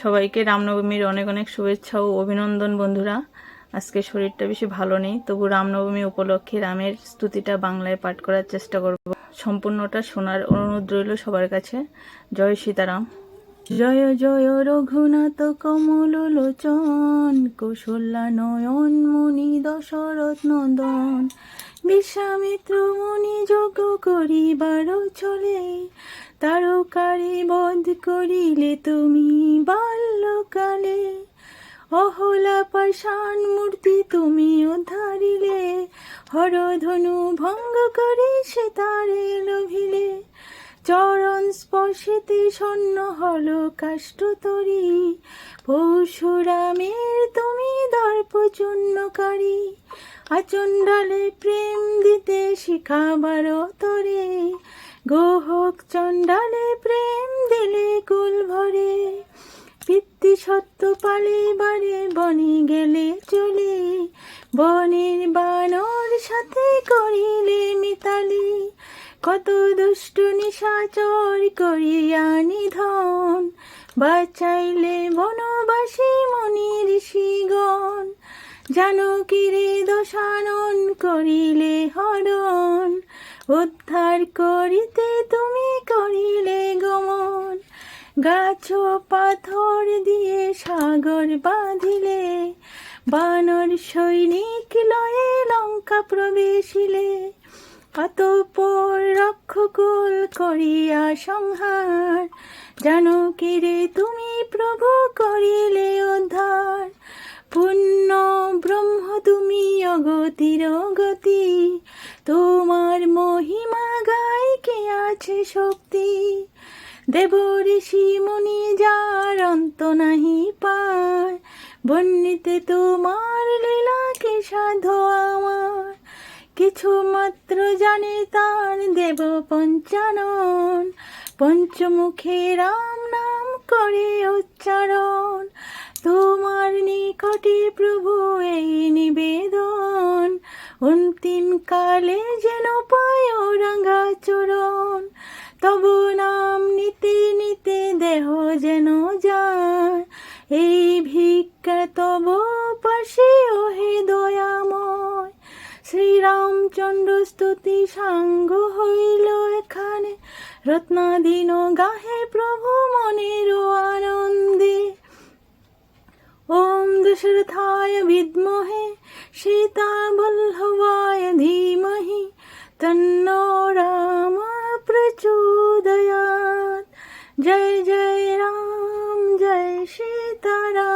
সবাইকে রামনবমীর অনেক অনেক শুভেচ্ছা ও অভিনন্দন বন্ধুরা। আজকে শরীরটা বেশি ভালো নেই, তবু রামনবমী উপলক্ষে রামের স্তুতিটা বাংলায় পাঠ করার চেষ্টা করব। সম্পূর্ণটা শোনার অনুরোধ রইল সবার কাছে। জয় সীতারাম। জয় জয় রঘুনাথ কমল লোচন, কৌশল্যা নয়ন মুনি দশরথ নন্দন। বিশ্বামিত্র মুনি যজ্ঞ করিবার চলে, তারকারে বধ করিলে তুমি বাল্যকালে। অহলা পাষাণ মূর্তি তুমি উদ্ধারিলে, হরধনু ভঙ্গ করে সে তারে লোভিলে। চরণ স্পর্শেতে স্বর্ণ হল কাষ্ঠ তরী, পরশুরামের তুমি দর্প চূর্ণকারী। আচণ্ডালে প্রেম দিতে শিখাবার তরে, গোহক চণ্ডালে প্রেম দিলে কুল ভরে। পিতৃ সত্য পালে বারে বনে গেলে চলে, বনের বানর সাথে করিলে মিতালি। কত দুষ্ট নিশাচর করিয়া নিধন, বাঁচাইলে বনবাসী মুনি ঋষিগণ। জানকীরে দশানন করিলে হরণ, উদ্ধার করিতে তুমি করিলে গমন। গাছ পাথর দিয়ে সাগর বাঁধিলে, বানর সৈনিক লয়ে লঙ্কা প্রবেশিলে। অতঃপর রক্ষকুল করিয়া সংহার, জানকীরে তুমি প্রভু করিলে উদ্ধার। পুণ্য ব্রহ্ম তুমি অগতির গতি, তোমার মহিমা গায় কে আছে শক্তি। দেব ঋষি মুনি যার অন্ত নাহি পায়, বর্ণিতে তোমার লীলা কে সাধো আমার। কিছু মাত্র জানে তার দেব পঞ্চানন, পঞ্চমুখে রাম নাম করে উচ্চারণ। তোমার নিকটে প্রভু এই নিবেদন, অন্তিম কালে যেন পায় রাঙা চরণ। তব নাম নিতে নিতে দেহ যেন যায়, এই ভিক্ষা তব পাশে ওহে দয়াময়। শ্রীরামচন্দ্র স্তুতি সাঙ্গ হইল এখানে, রত্নাদিন গাহে প্রভু মনের আনন্দে। ওম দশরথায় বিদ্মহে সীতাবল্লভায় ধীমহি, তন্নো রাম প্রচোদয়াৎ। জয় জয় রাম, জয় সীতারাম।